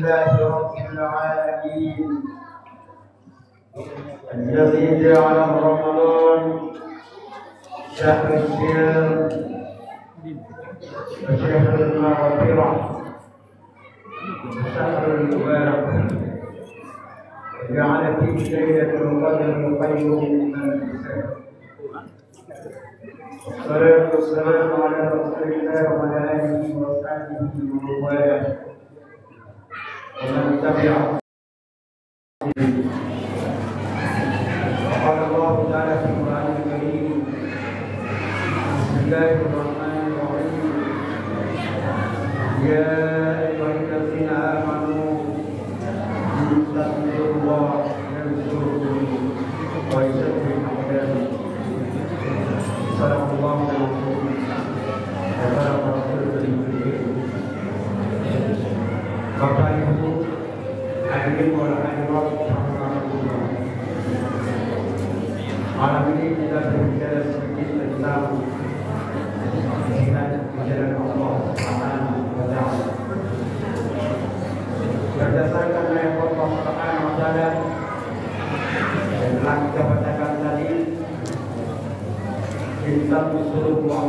لله رب العالمين الذي جعل رمضان شهر الصيام وشهر المغفرة وشهر المبارك وجعل فيه ليلة القدر خير من ألف شهر. والصلاة والسلام على رسول الله وعلى آله وصحبه ومن والاه ومن تبعه. وقال الله تعالى في القرآن الكريم: بسم الله الرحمن الرحيم. يا أيها الذين آمنوا إن تتقوا الله ينصركم ويثبت أقدامكم. صدق الله العظيم وبارك رسوله الكريم. Bapak Ibu hadirin wal hadirat rahimakumullah. Malam ini kita berbicara sedikit tentang jihad di jalan Allah Subhanahu wa taala. Berdasarkan ayat Allah Subhanahu wa taala yang telah kita bacakan tadi, kita Rasulullah,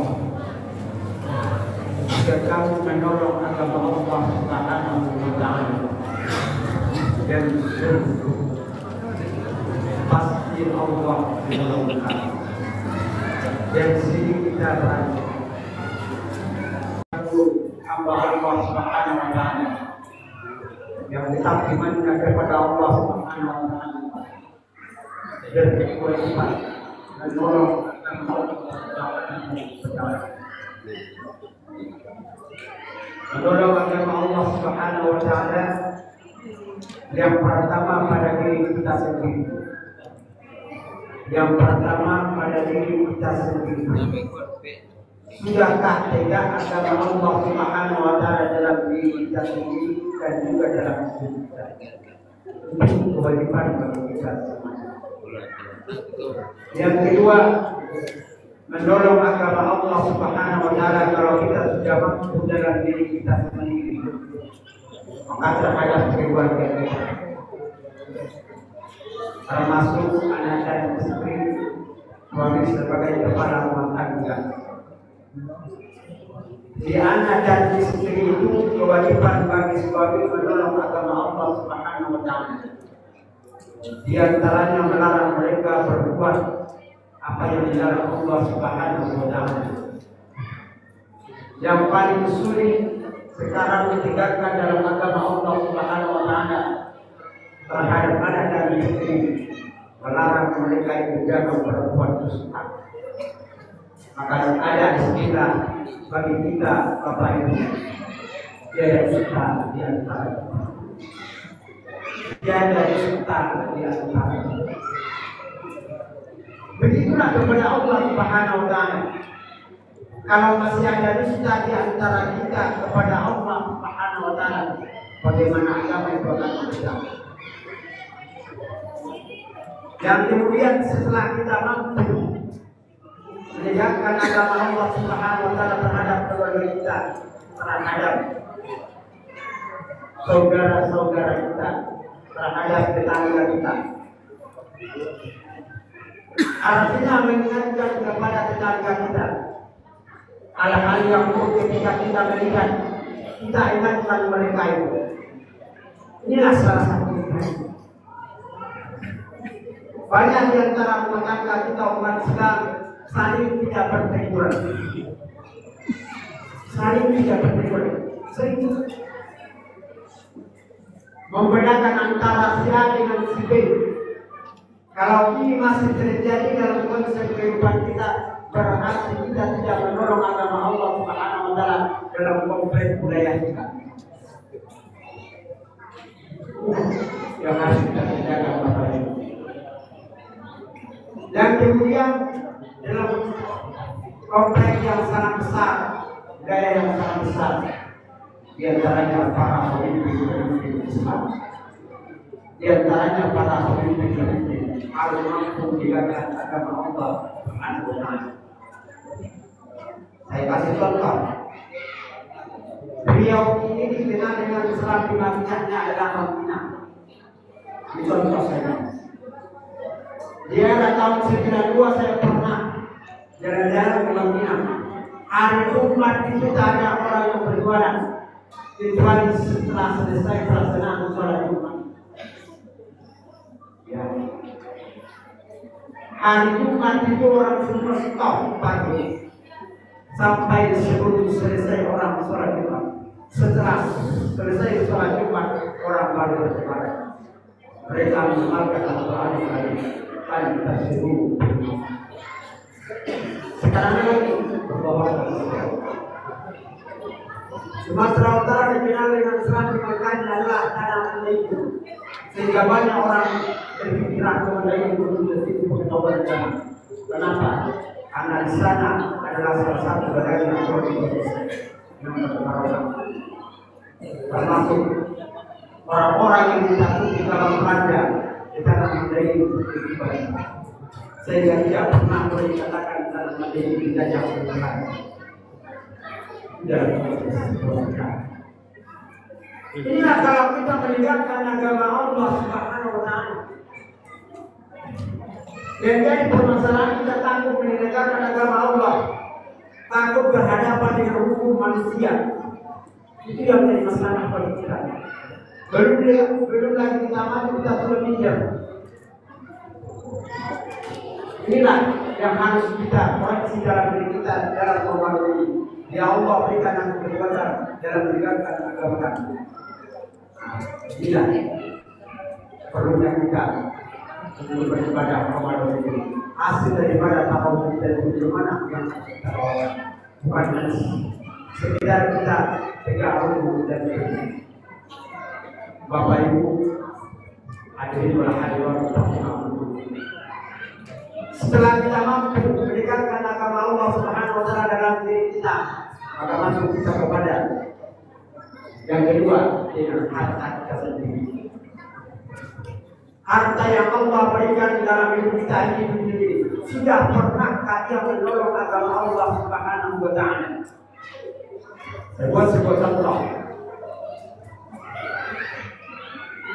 jika kamu menolong agama Allah Subhanahu wa taala dan sungguh pasti Allah menolong kamu. Dan sini kita berani hamba Allah Subhanahu wa taala yang tetap imannya kepada Allah Subhanahu wa taala dan berkewajiban menolong menolong agama Allah Subhanahu wa taala yang pertama pada diri kita sendiri. Yang pertama pada diri kita sendiri. Sudahkah tegak agama Allah Subhanahu wa taala dalam diri kita sendiri dan juga dalam hidup kita? Itu kewajiban bagi kita semua. Yang kedua, menolong agama Allah Subhanahu wa taala kalau kita sudah mampu dalam diri kita sendiri, maka terhadap keluarga kita, termasuk anak dan istri, suami sebagai kepala rumah tangga. Di anak dan istri itu kewajiban bagi suami menolong agama Allah Subhanahu wa taala. Di antaranya melarang mereka berbuat apa yang dilarang Allah Subhanahu wa taala. Yang paling sulit sekarang ditegakkan dalam agama Allah Subhanahu wa taala terhadap anak dan istri, melarang mereka itu jangan berbuat dusta. Maka ada istilah bagi kita Bapak Ibu, tiada dusta di antara kita. Tiada dusta di antara kita. Begitulah kepada Allah Subhanahu wa taala. Kalau masih ada dusta di antara kita kepada Allah Subhanahu wa taala, bagaimana agama itu akan berjalan? Dan kemudian setelah kita mampu menegakkan agama Allah Subhanahu wa taala terhadap keluarga kita, terhadap saudara-saudara kita, terhadap tetangga kita, artinya mengingatkan kepada tetangga kita hal-hal yang buruk ketika kita melihat, kita ingatkan mereka itu. Inilah salah satu ibadah. Banyak di antara rumah tangga kita umat Islam saling tidak berteguran, sering membedakan antara si A dengan si B. Kalau ini masih terjadi dalam konsep kehidupan kita, berarti kita tidak menolong agama Allah Subhanahu wa taala dalam kompleks budaya kita. Yang harus kita jaga Bapak Ibu. Dan kemudian dalam kompleks yang sangat besar, budaya yang sangat besar, di antaranya para pemimpin Islam, di antaranya para pemimpin harus mampu menjaga agama Allah Subhanahu wa taala. Saya kasih contoh. Beliau ini dikenal dengan Islam di Madinahnya adalah Madinah. Contoh saya. Di era tahun 92 saya pernah jalan-jalan ke Madinah. Hari Jumat itu tak ada orang yang berjualan kecuali setelah selesai pelaksanaan sholat Jumat. Ya. Hari Jumat itu orang semua stop pagi sampai sebelum selesai orang sholat Jumat. Setelah selesai sholat Jumat, orang baru bersemangat. Mereka mengamalkan Al-Quran kali tersebut. Sekarang lagi berbahagia. Sumatera Utara dikenal dengan Islam makanya adalah tanah Melayu. Sehingga banyak orang berpikiran mengenai itu pengetahuan agama. Kenapa? Karena di sana adalah salah satu daerah yang berpengaruh. Termasuk orang-orang yang ditakuti dalam Belanda di tanah Melayu itu. Sehingga tidak pernah boleh dikatakan dalam Melayu dijajah oleh Belanda. Inilah kalau kita meninggalkan agama Allah Subhanahu wa Ta'ala. Dan jadi permasalahan kita takut meninggalkan agama Allah, takut berhadapan dengan hukum manusia. Itu yang menjadi masalah bagi kita. Belum lagi kita maju, kita sudah pinjam. Inilah yang harus kita koreksi dalam diri kita dalam Ramadan ini. Ya Allah berikan aku kekuatan dalam menegakkan agama kami. Inilah perlunya kita untuk beribadah Ramadan ini. Hasil daripada tahun kita itu bagaimana yang kita bawa. Bukan sekedar kita tegak lurus dan bersih. Bapak Ibu, hadirin wal hadirat rahimakumullah. Setelah kita mampu mendekatkan agama Allah Subhanahu wa Ta'ala dalam diri kita, maka masuk kita kepada yang kedua, dengan harta kita sendiri. Harta yang Allah berikan dalam hidup kita ini sendiri. Sudah pernahkah dia menolong agama Allah Subhanahu wa Ta'ala? Saya buat sebuah contoh.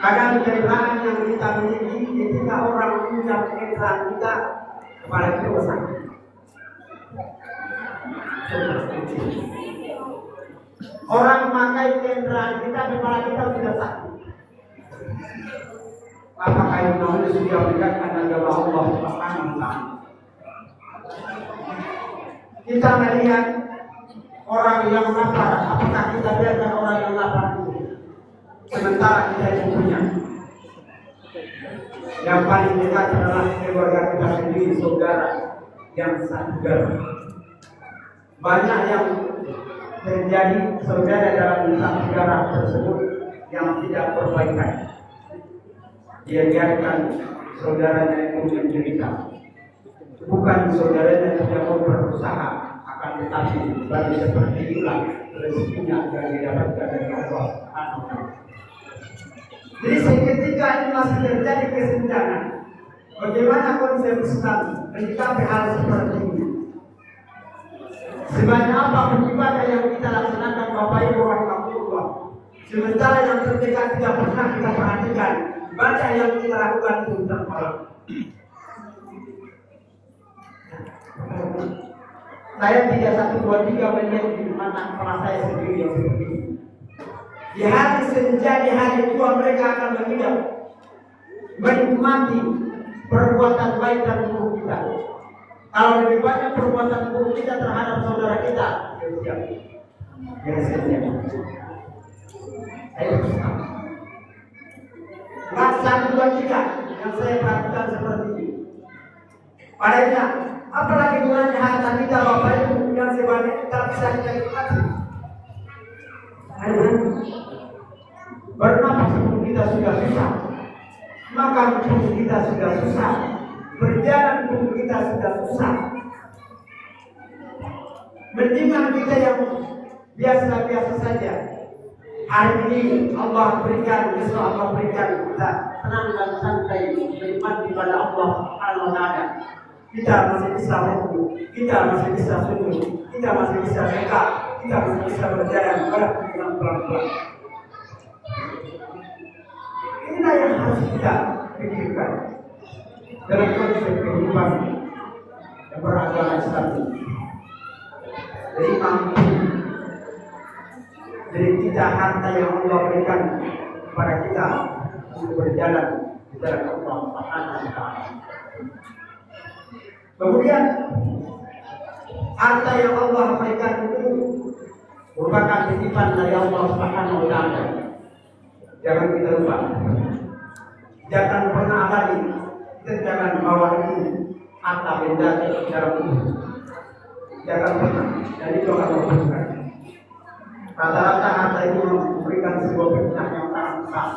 Kadang kendaraan yang kita miliki ketika orang pinjam kendaraan kita kepada kita sakit. Orang memakai kendaraan kita kepada kita sudah sakit. Apakah yang namanya sudah berikan agama Allah Subhanahu wa Ta'ala? Kita melihat orang yang lapar, apakah kita biarkan orang yang lapar itu? Sementara kita yang punya. Yang paling dekat adalah keluarga kita sendiri, saudara yang satu darah. Banyak yang terjadi saudara dalam negara tersebut yang tidak perbaikan. Dia biarkan saudaranya itu menderita. Bukan saudaranya yang tidak mau berusaha, akan tetapi bagi seperti itulah rezekinya yang didapatkan dari Allah. Jadi seketika ini masih terjadi kesenjangan. Bagaimana konsep Islam menyikapi hal seperti ini? Sebanyak apa ibadah yang kita laksanakan Bapak Ibu rahimahullah, sementara yang terdekat tidak pernah kita perhatikan. Ibadah yang kita lakukan itu tertolak. Saya 3123 melihat di mata kepala saya sendiri yang seperti ini. Di hari senja, di hari tua mereka akan mengidap, menikmati perbuatan baik dan buruk kita. Kalau lebih banyak perbuatan buruk kita terhadap saudara kita, siap. Satu dua tiga yang saya perhatikan seperti ini. Padahal, apalagi gunanya harta kita Bapak Ibu yang sebanyak tak bisa kita nikmati. Bernapas pun kita sudah susah, makan pun kita sudah susah, berjalan pun kita sudah susah. Mendingan kita yang biasa-biasa saja. Hari ini Allah berikan, besok Allah berikan kita tenang dan santai, menikmati pada Allah Subhanahu wa Ta'ala. kita masih bisa rukuk, kita masih bisa sujud, kita masih bisa tegak, kita masih bisa berjalan dengan pelan-pelan. Inilah yang harus kita pikirkan dalam konsep kehidupan yang beragama Islam ini. Jadi mampu, jadi kita harta yang Allah berikan kepada kita untuk berjalan di jalan Allah Subhanahu wa Ta'ala. Kemudian harta yang Allah berikan itu merupakan titipan dari Allah Subhanahu wa Ta'ala. Jangan kita lupa. Jangan pernah lagi kita jangan bawa itu harta benda dalam tubuh. Jangan pernah. Jadi itu akan membutuhkan. Rata-rata harta itu memberikan sebuah fitnah yang sangat besar.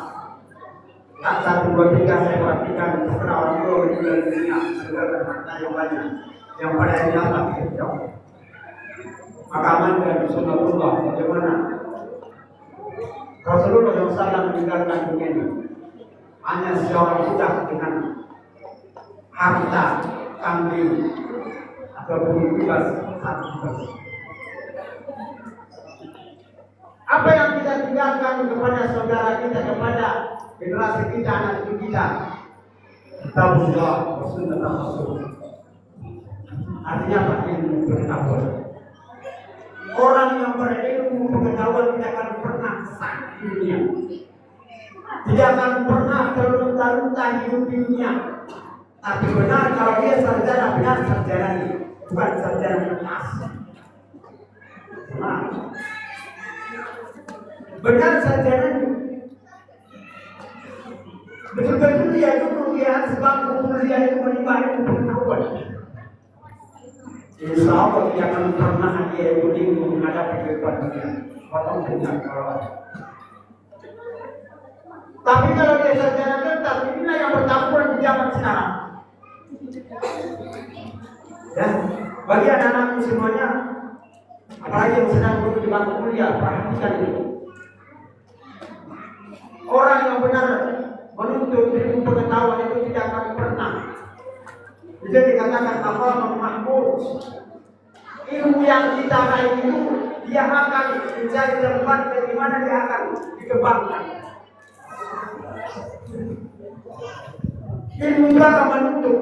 Tak 1, 2, 3 saya perhatikan setelah orang tua meninggal dunia dengan harta yang banyak yang pada yang dapat kita. Maka amankan Rasulullah bagaimana Rasulullah SAW meninggalkan dunia ini hanya seorang budak dengan harta kambing atau bebas satu bebas. Apa yang kita tinggalkan kepada saudara kita, kepada generasi kita, anak cucu kita, Rasulullah Rasul. Artinya apa? Ilmu pengetahuan. Orang yang berilmu pengetahuan tidak akan pernah sakit di dunia, tidak akan pernah terlunta-lunta hidup di dunia. Tapi benar kalau dia sarjana, benar sarjana ini, bukan sarjana emas. Benar sarjana ini. Betul-betul dia itu kemudian sebab kuliah itu menimba ilmu pengetahuan. Insya Allah dia akan pernah dia itu menghadapi kehidupan dunia. Potong dengan kalau. Tapi kalau dia sarjana tetap, inilah yang bertampur di zaman sekarang. Ya, bagi anak-anakku semuanya, apalagi yang sedang duduk di bangku kuliah, perhatikan itu. Orang yang benar menuntut ilmu pengetahuan itu tidak akan pernah bisa dikatakan apa mahmud. Ilmu yang kita raih itu dia akan mencari tempat di mana dia akan dikembangkan. Ilmu akan menuntut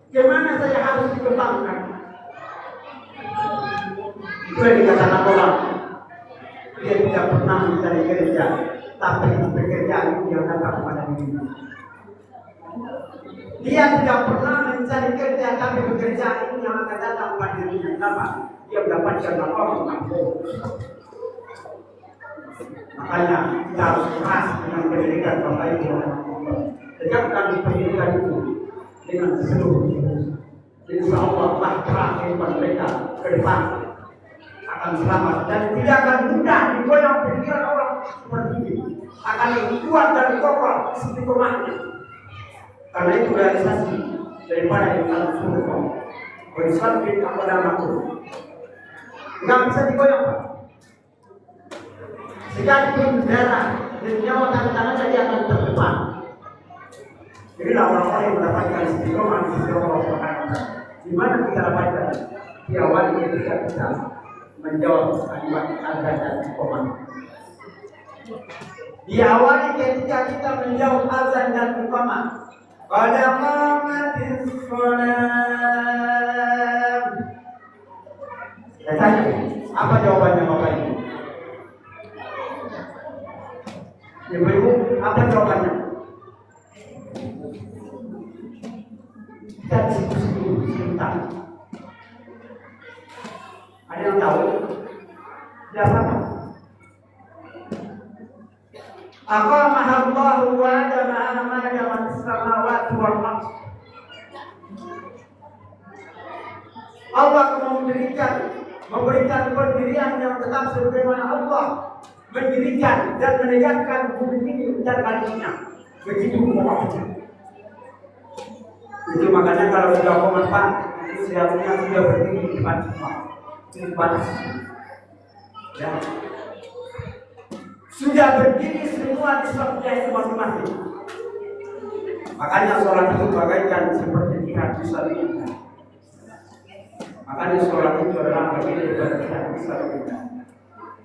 bagaimana saya harus dikembangkan. Itu yang dikatakan orang dia tidak pernah mencari kerja, tapi pekerjaan itu yang datang kepada dirinya. Dia tidak pernah mencari kerja, tapi pekerjaan itu yang akan datang kepada dirinya. Kenapa? Dia mendapatkan apa? Mampu. Makanya kita harus keras dengan pendidikan Bapak Ibu. Tegakkan pendidikan itu dengan seluruh. Insya Allah terang kehidupan mereka ke depan akan selamat dan tidak akan mudah digoyang pikiran orang seperti ini. Akan lebih kuat dan kokoh istiqomahnya. Karena itu realisasi daripada yang akan surga. Berislam bin kepada makhluk. Tidak bisa digoyang, Pak. Sekalipun darah dan nyawa tangan saja akan terdepan. Inilah orang-orang yang mendapatkan istiqomah di sisi Allah Subhanahu wa Ta'ala. Di mana kita dapatkan diawali ketika kita menjawab kalimat azan dan iqamah. Diawali ketika kita menjawab azan dan iqamah. Pada qamatis shalah. Saya tanya, apa jawabannya Bapak Ibu? Ibu-ibu, apa jawabannya? Kita diskusi dulu sebentar. Ada yang tahu? Siapa? Aqamahallahu wa adama ma damat as-samawati wal ardh. Allah memberikan pendirian yang tetap sebagaimana Allah mendirikan dan menegakkan bumi ini dan baliknya. Begitu pokoknya. Itu makanya kalau sudah komentar itu seharusnya sudah berdiri di depan semua. Di depan ya. Sudah berdiri semua di safnya itu masing-masing. Makanya sholat itu bagaikan seperti jihad fisabilillah. Makanya sholat itu adalah bagian daripada kita bisa kita.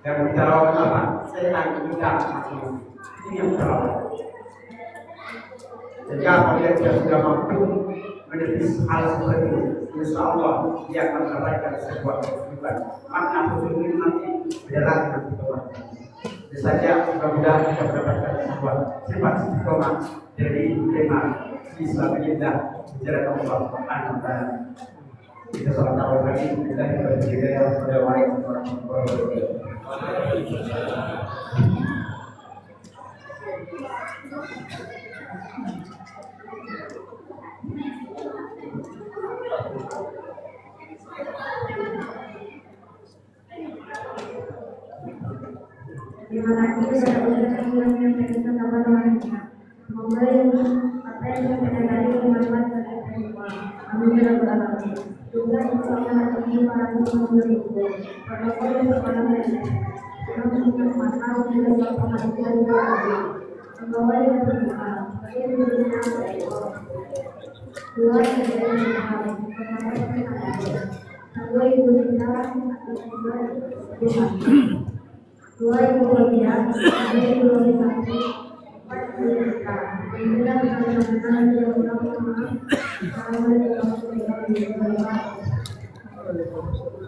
Yang kita lawan apa? Setan kita masing-masing. Ini yang kita lawan. Jadi apabila dia sudah mampu menepis hal seperti itu, insya Allah dia akan mendapatkan sebuah kehidupan. Makna khusus ini nanti beda lagi nanti Tuhan. Bisa saja mudah-mudahan kita mendapatkan sebuah sifat istiqomah dari tema Islam kita bicara Allah Subhanahu wa taala. Kita salat tarawih lagi kita berjaya. Assalamualaikum warahmatullahi wabarakatuh. Terima kasih sudah mendengarkan yang menyampaikan kepada wanita. Semoga apa yang disampaikan tadi bermanfaat bagi kita semua. Amin ya rabbal alamin. Juga insya Allah nanti para pengunjung itu protokol yang berkelanjutan. Kita punya masalah juga soal penghasilan juga ada. Membawa yang berdoa. Bagi dirinya dua yang berdoa. Kedua ibu kita atau kedua dua ibu bagian, ada ibu bagian empat ibu kita. Kemudian bersama-sama dia berdoa. Assalamualaikum warahmatullahi wabarakatuh.